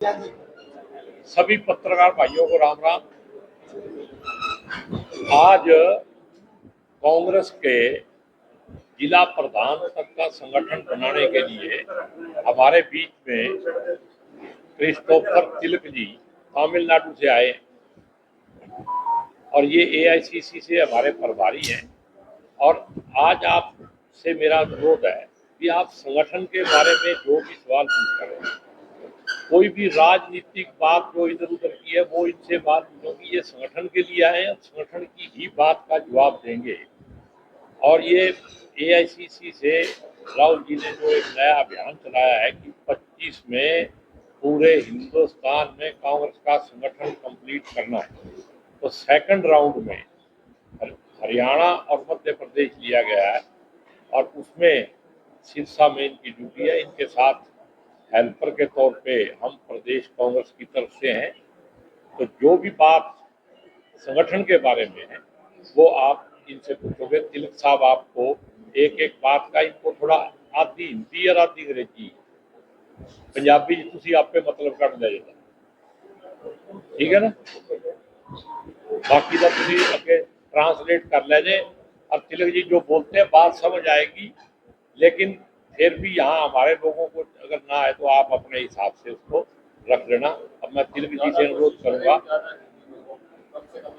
सभी पत्रकार भाइयों को राम राम। आज कांग्रेस के जिला प्रधान तक का संगठन बनाने के लिए हमारे बीच में क्रिस्टोफर तिलक जी तमिलनाडु से आए और ये एआईसीसी से हमारे प्रभारी हैं। और आज आपसे मेरा अनुरोध है कि आप संगठन के बारे में जो भी सवाल पूछ करें, कोई भी राजनीतिक बात जो इधर उधर की है वो इनसे बात, क्योंकि ये संगठन के लिए आए हैं, संगठन की ही बात का जवाब देंगे। और ये एआईसीसी से राहुल जी ने जो एक नया अभियान चलाया है कि 25 में पूरे हिंदुस्तान में कांग्रेस का संगठन कंप्लीट करना है, तो सेकंड राउंड में हरियाणा और मध्य प्रदेश लिया गया है और उसमें सिरसा में इनकी ड्यूटी है। इनके साथ हेल्पर के तौर पे हम प्रदेश कांग्रेस की तरफ से हैं। तो जो भी बात संगठन के बारे में है वो आप इनसे पूछोगे। तिलक साहब आपको एक एक बात का, इनको थोड़ा आधी हिंदी और आधी अंग्रेजी पंजाबी तुसी आपे मतलब कर ले जाता, ठीक है ना। बाकी का तुसी अगे ट्रांसलेट कर ले जे और तिलक जी जो बोलते हैं बात समझ आएगी, लेकिन फिर भी यहाँ हमारे लोगों को अगर ना आए तो आप अपने हिसाब से उसको रख लेना। अब मैं तिलक जी से अनुरोध करूंगा,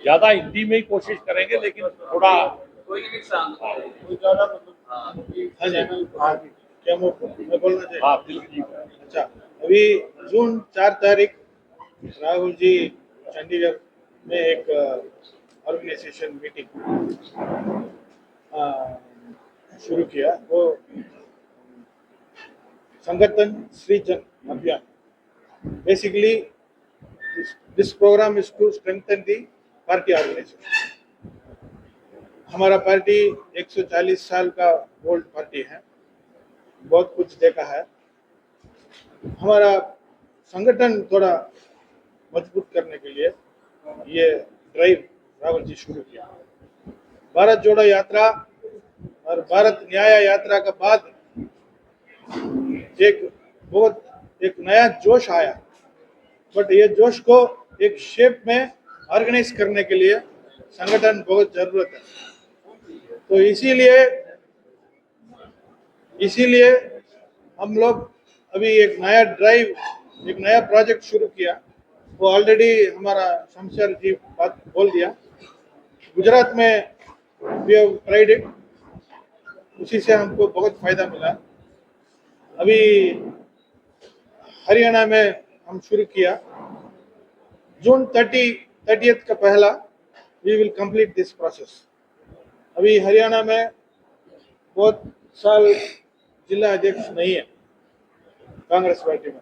ज्यादा हिंदी में ही कोशिश करेंगे, लेकिन थोड़ा क्या मैं बोलना चाहिए? हाँ तिलक जी। अच्छा, अभी जून 4 तारीख राहुल जी चंडीगढ़ में एक ऑर्गेनाइजेशन मीटिंग शुरू किया। वो संगठन सृजन अभियान। Basically this program is to strengthen the party organisation. हमारा पार्टी 140 साल का ओल्ड पार्टी है, बहुत कुछ देखा है। हमारा संगठन थोड़ा मजबूत करने के लिए ये ड्राइव राहुल जी शुरू किया। भारत जोड़ो यात्रा और भारत न्याय यात्रा के बाद एक नया जोश आया, बट ये जोश को एक शेप में ऑर्गेनाइज करने के लिए संगठन बहुत जरूरत है। तो इसीलिए हम लोग अभी एक नया ड्राइव, एक नया प्रोजेक्ट शुरू किया। वो ऑलरेडी हमारा शमशेर जी बात बोल दिया। गुजरात में वी हैव ट्राइड इट, उसी से हमको बहुत फायदा मिला। अभी हरियाणा में हम शुरू किया। जून 30th का पहला we will complete this process. अभी हरियाणा में बहुत साल जिला अध्यक्ष नहीं है कांग्रेस पार्टी में।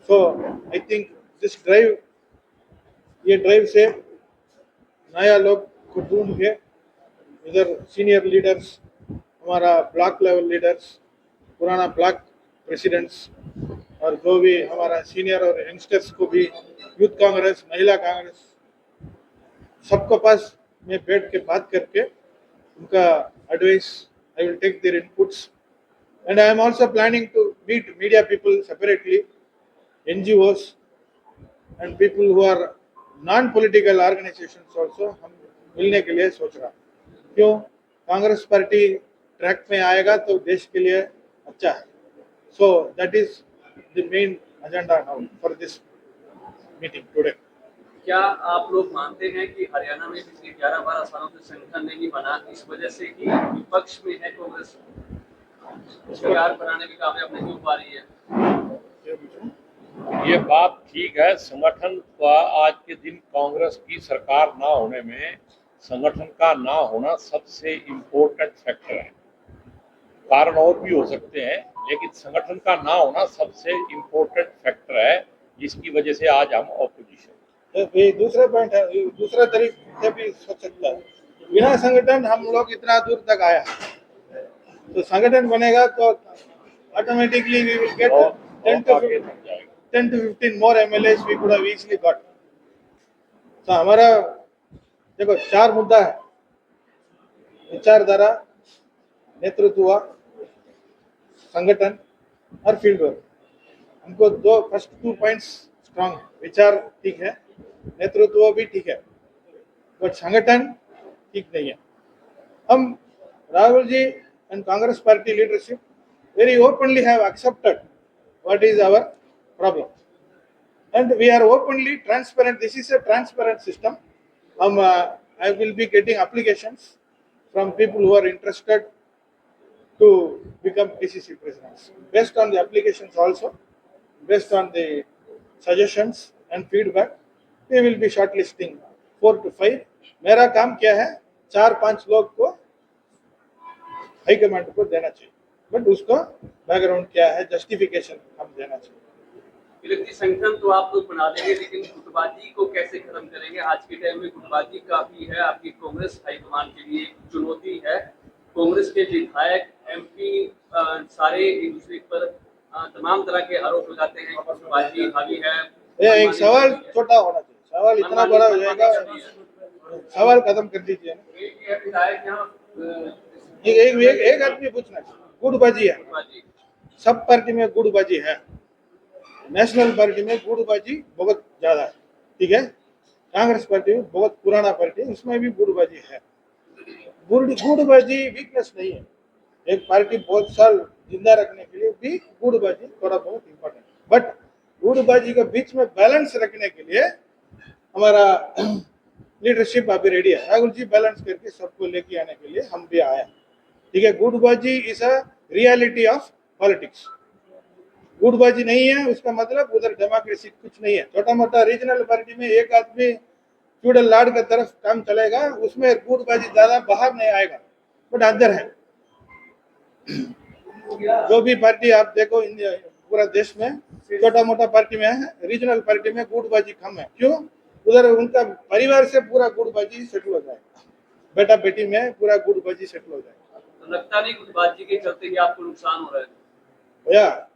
सो आई थिंक दिस ड्राइव, ये ड्राइव से नया लोग को ढूंढ के इधर सीनियर लीडर्स, हमारा ब्लॉक लेवल लीडर्स, पुराना ब्लॉक प्रेसिडेंट्स और जो भी हमारा सीनियर और यंगस्टर्स को भी, यूथ कांग्रेस, महिला कांग्रेस, सबके पास में बैठ के बात करके उनका advice, I will take their inputs and I am also planning to meet media people separately, NGOs and people who are non political organisations also. हम मिलने के लिए सोच रहा। क्यों? कांग्रेस पार्टी ट्रैक में आएगा तो देश के लिए अच्छा है। So that is the main agenda now for this meeting today. क्या आप लोग मानते हैं कि हरियाणा में पिछले 11-12 सालों से संगठन नहीं बना, इस वजह से कि विपक्ष में है कांग्रेस, सरकार बनाने की कामयाब नहीं हो पा रही है? ये बात ठीक है। संगठन का आज के दिन कांग्रेस की सरकार ना होने में संगठन का ना होना सबसे इम्पोर्टेंट फैक्टर है। कारण और भी हो सकते हैं, लेकिन संगठन का ना होना सबसे इम्पोर्टेंट फैक्टर है, जिसकी वजह से आज हम ऑपोजिशन। ये दूसरा पॉइंट है, दूसरा तरीके से भी सोच सकता है। बिना संगठन हम लोग इतना दूर तक आया, तो संगठन बनेगा तो automatically we will get 10 to 15 more MLAs we could have easily got. तो हमारा देखो 4 मुद्दा है: विचारधारा, नेतृत्व, संगठन और फील्ड वर्क। हमको दो फर्स्ट 2 पॉइंट्स स्ट्रांग है, विचार ठीक है, नेतृत्व भी ठीक है, बट संगठन ठीक नहीं है। हम Rahul ji and Congress party leadership very openly have accepted what is our problem, and we are openly transparent. This is a transparent system. I will be getting applications from people who are interested to become PCC presidents. Based on the applications also, based on the suggestions and feedback, we will be shortlisting 4 to 5. मेरा काम क्या है, 4-5 लोग को high command को देना चाहिए, but उसका बैकग्राउंड क्या है, जस्टिफिकेशन हम देना चाहिए। तिलक जी, संगठन तो आप लोग बना लेंगे, लेकिन गुटबाजी को कैसे खत्म करेंगे? आज के टाइम में गुटबाजी काफी है, आपकी कांग्रेस हाईकमान के लिए चुनौती है। कांग्रेस के विधायक एमपी सारे एक दूसरे पर तमाम तरह के आरोप लगाते हैं कि गुटबाजी हावी है। ये एक सवाल छोटा होना चाहिए, सवाल इतना बड़ा हो जाएगा, सवाल खत्म कर दीजिए ना। एक ही है विधायक यहाँ एक आदमी पूछना चाहिए, गुटबाजी है, गुटबाजी। सब पार्टी में गुटबाजी है, नेशनल पार्टी में गुटबाजी बहुत ज्यादा है, ठीक है, कांग्रेस पार्टी में बहुत पुराना पार्टी है, उसमें भी गुटबाजी है। गुटबाजी वीकनेस नहीं है, एक पार्टी बहुत साल जिंदा रखने के लिए भी गुटबाजी थोड़ा बहुत इम्पोर्टेंट, बट गुटबाजी के बीच में बैलेंस रखने के लिए हमारा लीडरशिप अभी रेडी है। राहुल जी बैलेंस करके सबको लेके आने के लिए हम भी आए, ठीक है। गुटबाजी is a reality of politics. गुटबाजी नहीं है उसका मतलब उधर डेमोक्रेसी कुछ नहीं है। छोटा मोटा रीजनल पार्टी में एक आदमी फ्यूडल लॉर्ड की तरफ काम चलेगा, उसमें गुटबाजी ज्यादा बाहर नहीं आएगा, बट अंदर है। जो भी पार्टी आप देखो पूरा देश में छोटा मोटा पार्टी में है, रीजनल पार्टी में गुटबाजी कम है। क्यों? उधर उनका परिवार से पूरा गुटबाजी सेटल हो जाएगा, बेटा बेटी में पूरा गुटबाजी सेटल हो जाएगा। तो लगता नहीं गुटबाजी के चलते ही आपको नुकसान हो रहा है? भैया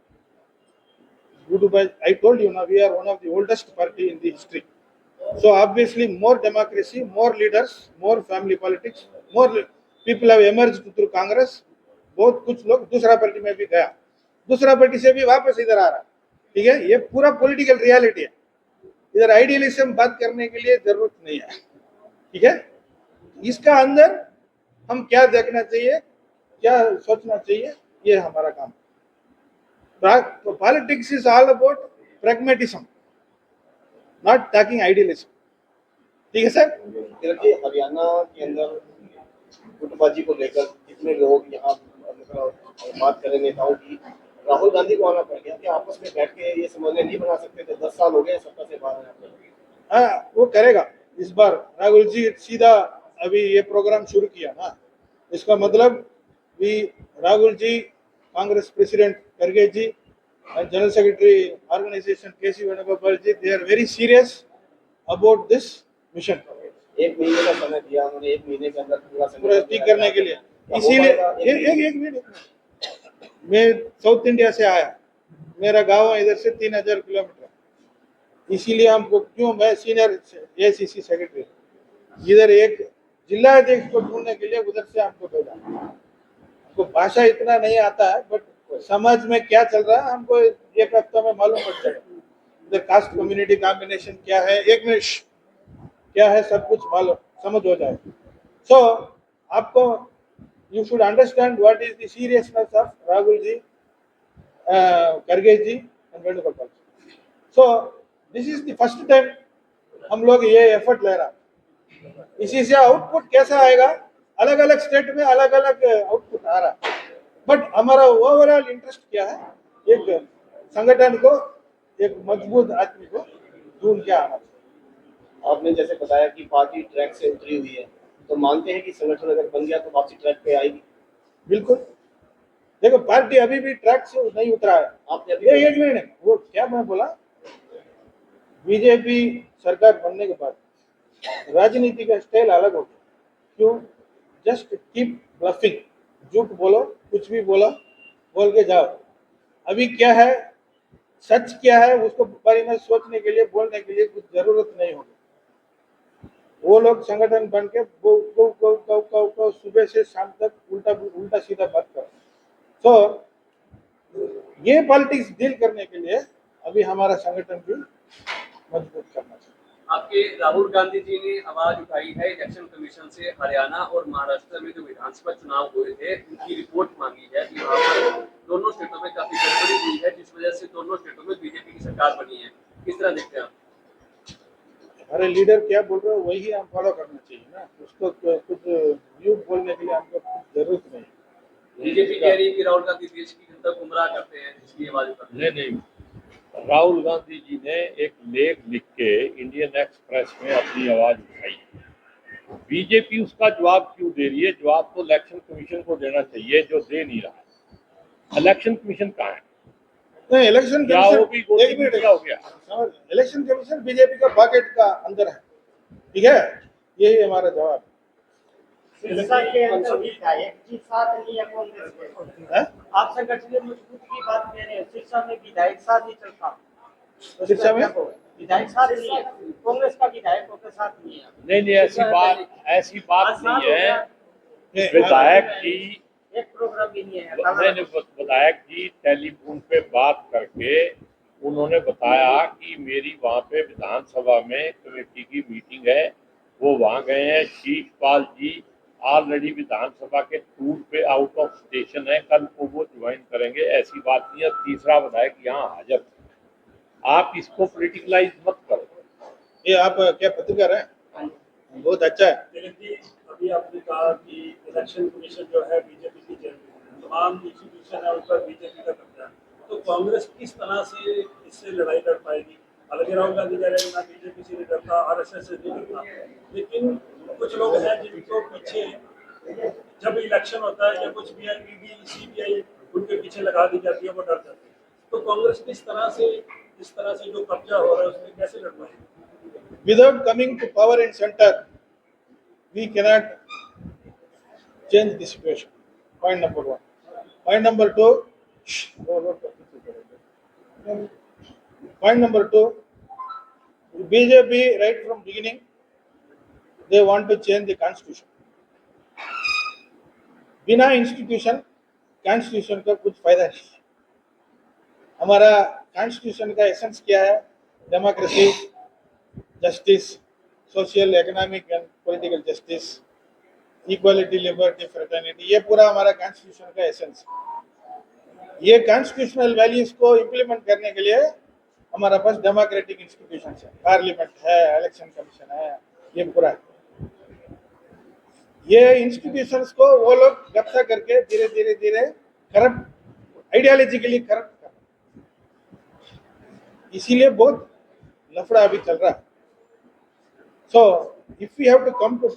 गुटबाजी, I told you now, we are one of the oldest party in the history. So obviously more democracy, more leaders, more family politics, more people have emerged through Congress. बहुत कुछ लोग दूसरा पार्टी में भी गया, दूसरा पार्टी से भी वापस इधर आ रहा, ठीक है। ये पूरा पॉलिटिकल रियलिटी है, इधर आइडियलिज्म बात करने के लिए जरूरत नहीं है, ठीक है। इसका अंदर हम क्या देखना चाहिए, क्या सोचना चाहिए, ये हमारा काम है। Politics is all about pragmatism, not talking idealism, ठीक है सर। तिलक जी, हरियाणा के अंदर गुटबाजी को लेकर कितने लोग यहाँ बात करें नेताओं की, राहुल गांधी को आना पड़ गया कि आपस में बैठ के ये समझने नहीं बना सकते थे, 10 साल हो गए सत्ता से बाहर। हाँ वो करेगा इस बार। राहुल जी सीधा अभी ये प्रोग्राम शुरू किया ना, इसका मतलब भी राहुल जी, कांग्रेस प्रेसिडेंट खड़गे ji, general secretary organisation KC Venugopal ji, they are very serious about this mission. 1 महीने का समय दिया उन्होंने, 1 महीने के अंदर पूरा ठीक करने के लिए। इसीलिए एक मिनट, मैं साउथ इंडिया से आया, मेरा गांव इधर से 3000 किलोमीटर, इसीलिए हमको क्यों, मैं सीनियर एसीसी सेक्रेटरी, इधर एक जिला अध्यक्ष को ढूंढने के लिए उधर से हमको भेजा। हमको भाषा इतना नहीं आता है, बट समाज में क्या चल रहा है हमको एक हफ्ता में मालूम पड़ जाएगा। इधर कास्ट कम्युनिटी कॉम्बिनेशन क्या है, एक मिनट क्या है, सब कुछ मालूम समझ हो जाए। सो आपको you should understand what is the seriousness of Rahul ji, Kharge ji and Venugopal ji. So this is the first time हम लोग ये एफर्ट ले रहा, इसी से आउटपुट कैसा आएगा, अलग अलग स्टेट में अलग अलग आउटपुट आ रहा, बट हमारा ओवरऑल इंटरेस्ट क्या है, एक संगठन को, एक मजबूत आदमी को ढूंढ के आना। आपने जैसे बताया कि पार्टी ट्रैक से उतरी हुई है, तो मानते हैं कि संगठन अगर बन गया तो वापसी ट्रैक पे आएगी? बिल्कुल। देखो पार्टी अभी भी ट्रैक से नहीं उतरा है। आपने अभी एक मिनट, वो क्या मैं बोला, बीजेपी सरकार बनने के बाद राजनीति का स्टाइल अलग हो गया। क्यों? जस्ट कीप ब्लफिंग, झूठ बोलो, कुछ भी बोलो, बोल के जाओ। अभी क्या है, सच क्या है उसको बारे में सोचने के लिए, बोलने के लिए कुछ जरूरत नहीं होगी। वो लोग संगठन बन के सुबह से शाम तक उल्टा सीधा बात कर। तो ये पॉलिटिक्स डील करने के लिए अभी हमारा संगठन भी मजबूत करना चाहिए। आपके राहुल गांधी जी ने आवाज उठाई है इलेक्शन कमीशन से हरियाणा और महाराष्ट्र में जो विधानसभा चुनाव हुए थे उनकी रिपोर्ट मांगी है कि वहाँ पर दोनों स्टेटों में काफी गड़बड़ी हुई है जिस वजह से दोनों स्टेटों में बीजेपी की सरकार बनी है। किस तरह देखते हैं आप? हमारे लीडर क्या बोल रहे हो वही हम फॉलो करना चाहिए ना, उसको कुछ व्यू बोलने के लिए हमको कुछ जरूरत नहीं। बीजेपी कह रही है कि राहुल गांधी देश की जनता को गुमराह करते हैं इसलिए आवाज उठाते हैं। नहीं, राहुल गांधी जी ने एक लेख लिख के इंडियन एक्सप्रेस में अपनी आवाज उठाई। बीजेपी उसका जवाब क्यों दे रही है? जवाब तो इलेक्शन कमीशन को देना चाहिए, जो दे नहीं रहा। इलेक्शन कमीशन कहाँ है? नहीं, इलेक्शन क्या वो भी कमीशन एक मिनट क्या हो गया? इलेक्शन कमीशन बीजेपी का पॉकेट का अंदर है, ठीक है, यही हमारा जवाब सिरसा के अंदर विधायक जी साथ नहीं है कांग्रेस के। है। आप संगठन में मजबूत की बात कह रहे हैं, सिरसा में विधायक साथ नहीं चलता। सिरसा में विधायक साथ नहीं है, कांग्रेस का विधायक के साथ नहीं है। नहीं, ऐसी बात नहीं है। विधायक जी एक प्रोग्राम भी नहीं है। नहीं, विधायक जी टेलीफोन पे बात करके उन्होंने बताया कि मेरी वहाँ पे विधानसभा में कमेटी की मीटिंग है, वो वहाँ गए हैं। शीशपाल जी ऑलरेडी विधानसभा के टूर पे आउट ऑफ स्टेशन है, कल को वो ज्वाइन करेंगे। ऐसी बात नहीं है। तीसरा विधायक यहाँ हाजिर है। आप इसको पॉलिटिकलाइज मत करो। ये आप क्या पत्रकार हैं? बहुत अच्छा है। तिलक जी, अभी आपने कहा कि इलेक्शन कमीशन जो है बीजेपी की जेल में, तमाम इंस्टीट्यूशन है उन पर बीजेपी का कब्जा है, तो कांग्रेस किस तरह से इससे लड़ाई लड़ पाएगी? हालांकि राहुल गांधी कह रहे हैं ना बीजेपी से नहीं डरता, आरएसएस से नहीं डरता, लेकिन कुछ लोग हैं जिनको पीछे जब इलेक्शन होता है या कुछ भी ईडी सीबीआई उनके पीछे लगा दी जाती है, वो डर जाते हैं। तो कांग्रेस किस तरह से इस तरह से जो कब्जा हो रहा है उसमें कैसे लड़ पाएगी? Without coming to power in center, we cannot change the situation. Point number one. Point number two. Point number two. BJP right from beginning, they want to change the constitution. बिना इंस्टीट्यूशन कॉन्स्टिट्यूशन का कुछ फायदा नहीं। हमारा constitution का essence क्या है? Democracy, justice, social, economic and political justice, equality, liberty, fraternity, ये पूरा हमारा कॉन्स्टिट्यूशन का एसेंस। ये कॉन्स्टिट्यूशनल वैल्यूज को इम्प्लीमेंट करने के लिए हमारा पास डेमोक्रेटिक इंस्टीट्यूशन है, पार्लियामेंट है, इलेक्शन कमीशन है, ये पूरा है। ये इंस्टीट्यूशंस को वो लोग गप्सा करके धीरे धीरे धीरे करप्ट, आइडियोलॉजिकली करप्ट कर, इसीलिए बहुत लफड़ा अभी चल रहा है। So if we have to come to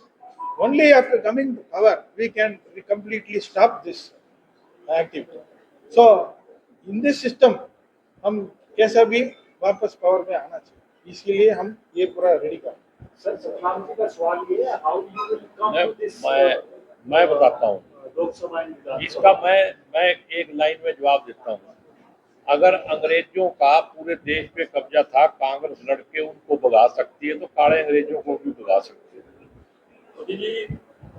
only after coming to power, we can completely stop this activity. So in this system, हम कैसा भी वापस पावर में आना चाहिए, इसके लिए हम ये पूरा रेडी कर। सर, सतनाम जी का सवाल ये है, how you will come to this? मैं बताता हूँ लोकसभा इसका। मैं एक लाइन में जवाब देता हूँ। अगर अंग्रेजों का पूरे देश पे कब्जा था, कांग्रेस लड़के उनको भगा सकती है, तो काले अंग्रेजों को भी भगा सकती है।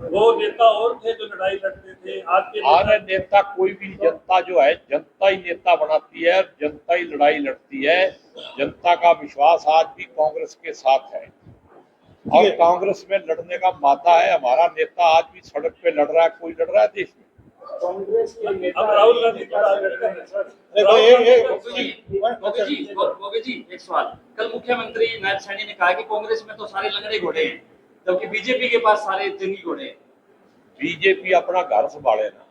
वो नेता और थे जो लड़ाई लड़ते थे, आज के नेता कोई भी, जनता जो है, जनता ही नेता बनाती है, जनता ही लड़ाई लड़ती है। जनता का विश्वास आज भी कांग्रेस के साथ है और कांग्रेस में लड़ने का मादा है। हमारा नेता आज भी सड़क पे लड़ रहा है, कोई लड़ रहा है देश में। कांग्रेस के नेता राहुल गांधी की बात कर रहे हैं सर। मोदी जी, एक सवाल। कल मुख्यमंत्री नायब सैनी ने कहा कि कांग्रेस में तो सारे लंगड़े घोड़े हैं, जबकि बीजेपी के पास सारे जंगी घोड़े हैं। बीजेपी अपना घर संभाले ना,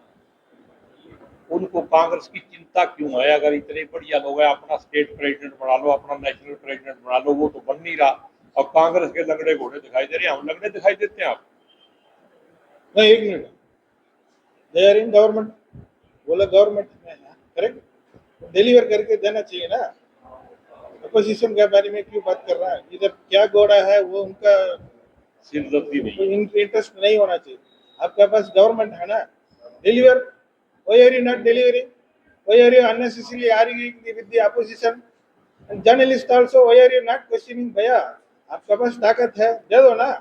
उनको कांग्रेस की चिंता क्यों है? अगर इतने बढ़िया लोग हैं, अपना स्टेट प्रेसिडेंट बना लो, अपना नेशनल प्रेसिडेंट बना लो, वो तो बन नहीं रहा। और कांग्रेस के लंगड़े घोड़े दिखाई दे रहे हैं। हम लंगड़े दिखाई देते हैं आप? नहीं, एक minute, they are in government, वो लोग गवर्नमेंट में है, करेक्ट, डिलीवर करके देना चाहिए ना। अपोजिशन के बारे में क्यों बात कर रहा है? इधर क्या घोड़ा है वो उनका सिरदर्दी नहीं, इंटरेस्ट नहीं होना चाहिए। आपके पास गवर्नमेंट है ना, deliver. Why are you not delivering? Why are you unnecessarily arguing with the opposition and journalist also? Why are you not questioning? भैया आपके पास ताकत है, दे दो ना,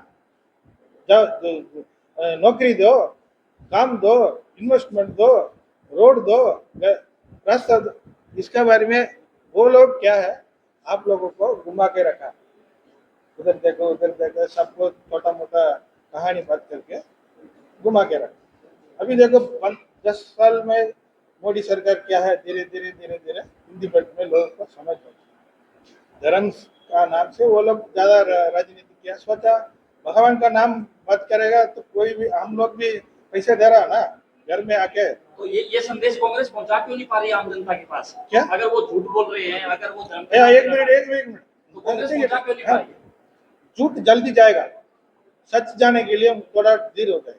जाओ, नौकरी दो, काम दो, इन्वेस्टमेंट दो, रोड दो, रास्ता दो। इसके बारे में वो लोग क्या है, आप लोगों को घुमा के रखा, उधर देखो उधर देखो, सबको छोटा मोटा कहानी बात करके घुमा के रखा। अभी देखो 10 साल में मोदी सरकार क्या है, धीरे धीरे धीरे धीरे हिंदी बट में लोगों को समझ में, धर्म का नाम से वो लोग ज्यादा राजनीति किया, सोचा भगवान का नाम बात करेगा तो कोई भी, हम लोग भी पैसे दे रहा ना घर में आके। तो ये संदेश कांग्रेस पहुंचा क्यों नहीं पा रही आम जनता के पास? क्या? अगर वो झूठ बोल रहे हैं, अगर वो धर्म एक मिनट तो कांग्रेस पहुंचा क्यों नहीं पा रही? झूठ जल्दी जाएगा, सच जाने के लिए थोड़ा देर होता है,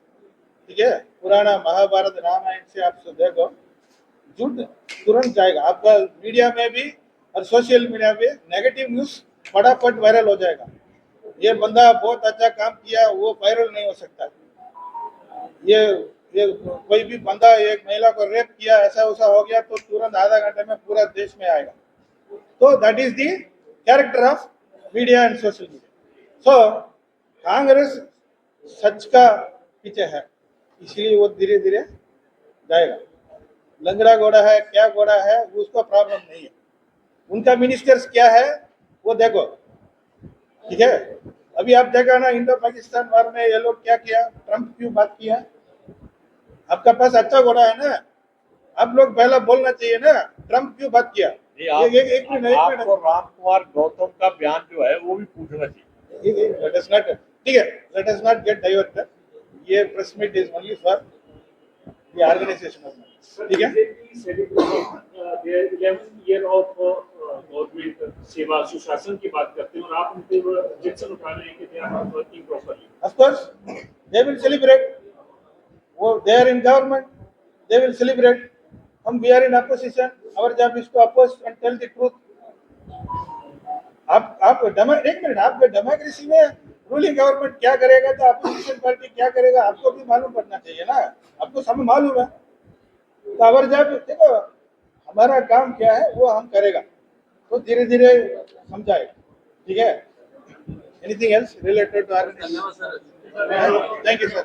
ठीक है। पुराना महाभारत रामायण से आप देखो, झूठ तुरंत जाएगा आपका मीडिया में भी और सोशल मीडिया पे, नेगेटिव न्यूज फटाफट वायरल हो जाएगा। ये बंदा बहुत अच्छा काम किया, वो वायरल नहीं हो सकता। ये कोई भी बंदा एक महिला को रेप किया, ऐसा वैसा हो गया तो तुरंत आधा घंटे में पूरा देश में आएगा। तो that is the character of media and social media. So Congress सच का पीछे है, इसलिए वो धीरे धीरे जाएगा। लंगड़ा घोड़ा है, क्या घोड़ा है, उसको प्रॉब्लम नहीं है। उनका मिनिस्टर्स क्या है वो देखो, ठीक है। अभी आप देखा ना, इंडो पाकिस्तान वार में ये लोग क्या किया, ट्रंप क्यों बात किया? आपका पास अच्छा घोड़ा है ना, आप लोग पहला बोलना चाहिए ना, ट्रंप क्यों बात किया? एक मिनट, आपको राम कुमार गौतम का बयान जो है वो भी पूछना चाहिए। लेट अस नॉट, ठीक है, let us not get diverted. ये press meet is only for the organisation of, ठीक है। 11 ईयर ऑफ गवर्नमेंट सेवा सुशासन की बात करते हैं और आप उन पे ऑब्जेक्शन उठा रहे हैं कि they are not working properly. Of course they will celebrate, वो they are in government, they will celebrate. हम we are in opposition, our job is to oppose and tell the truth. आप एक minute, आप democracy में ruling government क्या करेगा तो opposition party क्या करेगा, आपको भी मालूम पड़ना चाहिए ना। आपको सब मालूम है, तो आवर जॉब, देखो हमारा काम क्या है वो हम करेगा, तो धीरे धीरे समझाए, ठीक है। Anything else related to organisation? धन्यवाद सर। Thank you sir.